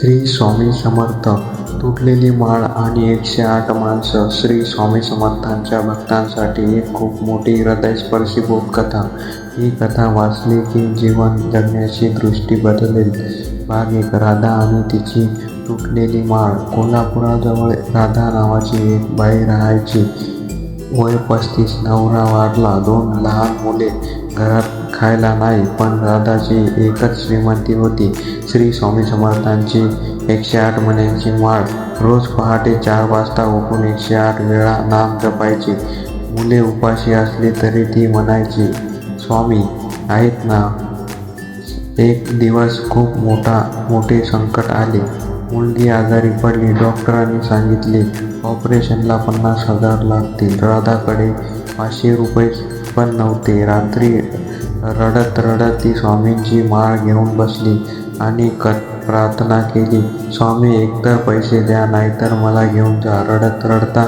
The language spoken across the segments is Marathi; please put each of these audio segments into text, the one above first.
श्री स्वामी समर्थ. तुटलेली माळ आणि 108 माणसं. श्री स्वामी समर्थांच्या भक्तांसाठी एक खूप मोठी हृदयस्पर्शी बोधकथा. ही कथा वाचली की जीवन जगण्याची दृष्टी बदलेल. भाग 1. राधा आणि तिची तुटलेली माळ. कोल्हापुराजवळ राधा नावाची एक बाई राहायची. वय 35. नवरा वारला. 2 लहान मुले. घरात खायला नाही, पण राधाची एकच श्रीमंती होती. श्री स्वामी समर्थांची 108 मण्यांची माळ. रोज पहाटे 4 वाजता उठून 108 वेळा नाम जपायची. मुले उपाशी असली तरी ती म्हणायची, स्वामी आहेत ना. एक दिवस खूप मोठे संकट आले. मुलगी आजारी पडली. डॉक्टरांनी सांगितले ऑपरेशनला 50,000 लागतील. राधाकडे 500 रुपये पण नव्हते. रात्री रडत रडत ती स्वामींची माळ घेऊन बसली आणि प्रार्थना केली, स्वामी एकतर पैसे द्या, नाहीतर मला घेऊन जा. रडत रडता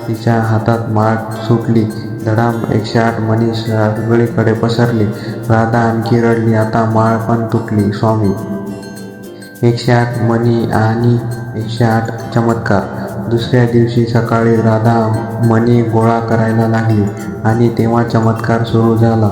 तिच्या हातात माळ सुटली. धडाम 108 मणी सगळीकडे पसरली. राधा आणखी रडली. आता माळ पण तुटली. स्वामी 108 मणी आणि 108 चमत्कार. दुसऱ्या दिवशी सकाळी राधा मणी गोळा करायला लागली आणि तेव्हा चमत्कार सुरू झाला.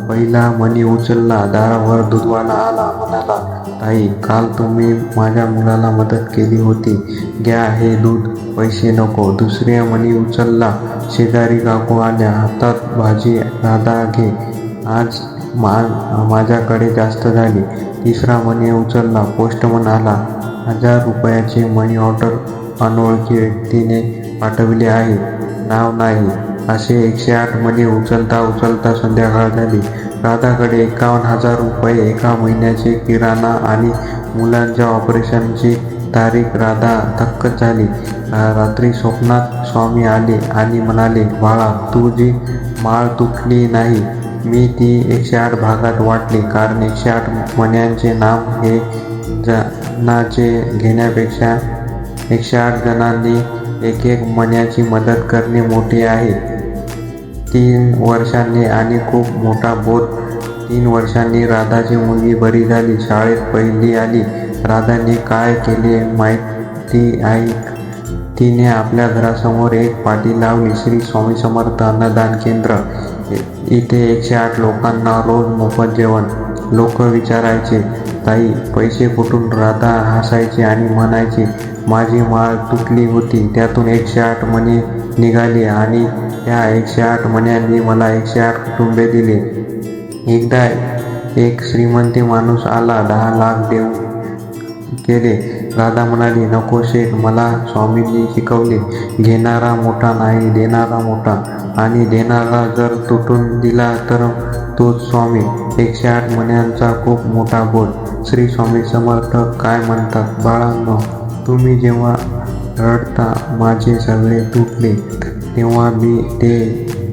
पहिला मणी उचलला. दारावर दूधवाला आला. म्हणाला, ताई, काल तुम्ही माझ्या मुलाला मदत केली होती, घ्या हे दूध, पैसे नको. दुसऱ्या मणी उचलला. शेजारी काकू आल्या. हातात भाजी. राधा घे, आज माझ्याकडे जास्त झाली. तिसरा मणी उचलला. पोस्टमन आला. 1000 रुपयाचे मनी ऑर्डर अनोळखी व्यक्तीने पाठवले आहे, नाव नाही. असे 108 मणी उचलता उचलता संध्याकाळ झाली. राधाकडे 51,000 रुपये, 1 महिन्याचे किराणा आणि मुलांच्या ऑपरेशनची तारीख. राधा थक्कच झाली. रात्री स्वप्नात स्वामी आले आणि म्हणाले, बाळा, तुझी माळ तुटली नाही. मी ती 108 भागात वाटली, कारण 108 मण्यांचे नाम हे जनाचे घेण्यापेक्षा 108 जणांनी एक मण्याची मदत करणे मोठे आहे. 3 वर्षांनी आणि खूप मोठा बोध. 3 वर्षांनी राधाची मुलगी बरी झाली. शाळेत पहिली आली. राधाने काय केले माहिती आहे? तिने आपल्या घरासमोर एक पाटी लावली. श्री स्वामी समर्थ अन्नदान केंद्र. इथे 108 लोकांना रोज मोफत जेवण. लोक विचारायचे, ताई, पैसे कुठून? राधा हसायची आणि म्हणायची, माझी माळ तुटली होती, त्यातून 108 मणी निघाली आणि त्या 108 मण्यांनी मला 108 कुटुंबे दिले. एकदा एक श्रीमंत माणूस आला. 10 लाख देऊ केले. राधा म्हणाली, नको शेठ, मला स्वामींनी शिकवले, घेणारा मोठा नाही, देणारा मोठा. आणि देणारा जर तुटून दिला तर तोच स्वामी. 108 मण्यांचा खूप मोठा बोध. श्री स्वामी समर्थ काय म्हणतात, बाळांनो, तुम्ही जेव्हा रडता माझे सगळे तुटले, तेव्हा मी ते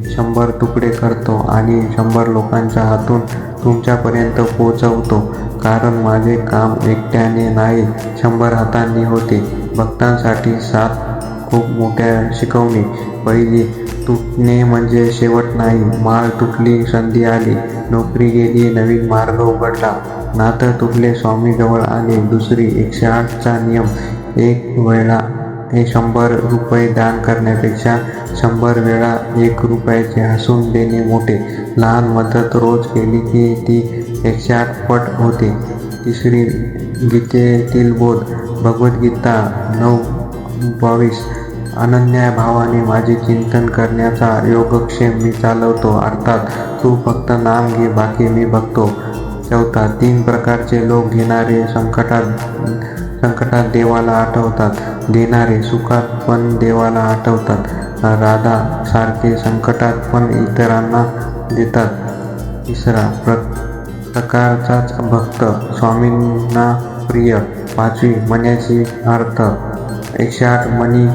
100 तुकडे करतो आणि 100 लोकांच्या हातून तुमच्यापर्यंत पोहोचवतो. कारण माझे काम एकट्याने नाही, 100 हातांनी होते. भक्तांसाठी 7 खूप मोठ्या शिकवणी. पहिली, तुटणे म्हणजे शेवट नाही. माळ तुटली, संधी आली. नोकरी गेली, नवीन मार्ग उघडला. नातं तुटले, स्वामीजवळ आले. दुसरी, 108चा नियम. एक वेळा 100 रुपये दान करण्यापेक्षा 100 वेळा 1 रुपयाचे हसून देणे मोठे. लहान मदत रोज केली की ती 108 पट होते. तिसरी, गीतेतील बोध. भगवद्गीता 9:22. अनन्य भावाने माझे चिंतन करण्याचा योगक्षेम मी चालवतो. अर्थात तू फक्त नाम घे, बाकी मी बघतो. चौथा, 3 प्रकारचे लोक. घेणारे संकटात देवाला आठवतात, देणारे सुखात पण देवाला आठवतात. राधा सारखे संकटात पण इतरांना देतात. तिसरा प्रकारचाच भक्त, स्वामींना प्रिय. 5वी, मण्याची अर्थ. 108 मणी,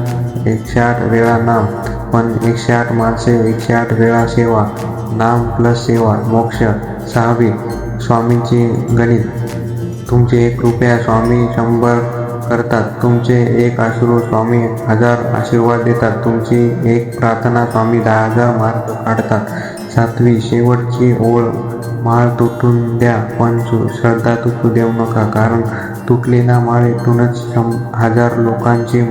108 वेळा नाम, पण 108 माणसे, 108 वेळा सेवा. नाम प्लस सेवा, मोक्ष. 6वी, स्वामींचे गणित. तुमचे 1 रुपया स्वामी 100 करतात. तुमचे 1 अश्रू स्वामी 1000 आशीर्वाद देतात. तुमची 1 प्रार्थना स्वामी 10,000 मार्ग काढतात. 7वी, शेवटची ओळ. माळ तुटून द्या, पण श्रद्धा तुटू देऊ नका, कारण तुटलेल्या माळेतूनच हजार लोकांची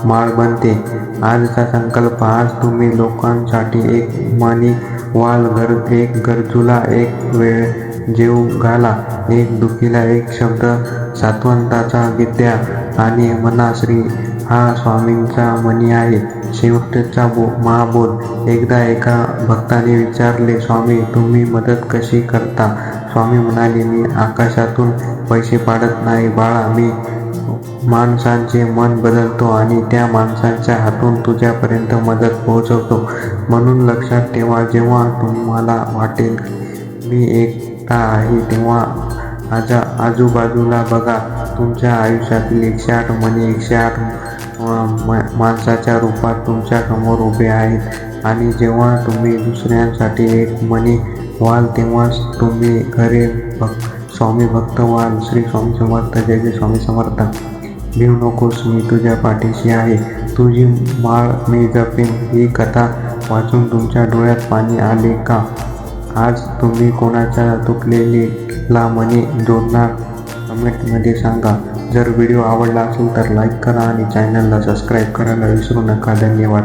माळ बनते. आजचा संकल्प. आज तुम्ही लोकांसाठी एक मणी व्हाल. एक गरजूला एक वेळ जेवू घाला. एक दुःखीला एक शब्द सांत्वनाचा द्या आणि म्हणा, श्री हा स्वामींचा मणी आहे. शेवटचा महाबोध. एकदा एका भक्ताने विचारले, स्वामी तुम्ही मदत कशी करता? स्वामी म्हणाले, मी आकाशातून पैसे पाडत नाही बाळा, मी माणसांचे मन बदलतो आणि त्या माणसांच्या हातून तुझ्यापर्यंत मदत पोहोचवतो. म्हणून लक्षात ठेवा, जेव्हा तुम्हाला वाटेल मी एकटा आहे तेव्हा आजूबाजूला बघा. तुमच्या आयुष्यातील 108 मणी 108 माणसाच्या रूपात तुमच्या समोर उभे आहेत. आणि जेव्हा तुम्ही दुसऱ्यांसाठी एक मणी व्हाल तेव्हाच तुम्ही खरे स्वामी भक्त व्हाल. श्री स्वामी समर्थ. जय जय स्वामी समर्थ. भिवू नकोस, मी तुझ्या पाठीशी आहे. तुझी माळ मी जपेन. ही कथा वाचून तुमच्या डोळ्यात पाणी आले का? आज तुम्ही कोणाच्या तुटलेला मणी जोडणार? कमेंटमध्ये सांगा. जर व्हिडिओ आवडला असेल तर लाईक करा आणि चॅनलला सबस्क्राईब करायला विसरू नका. धन्यवाद.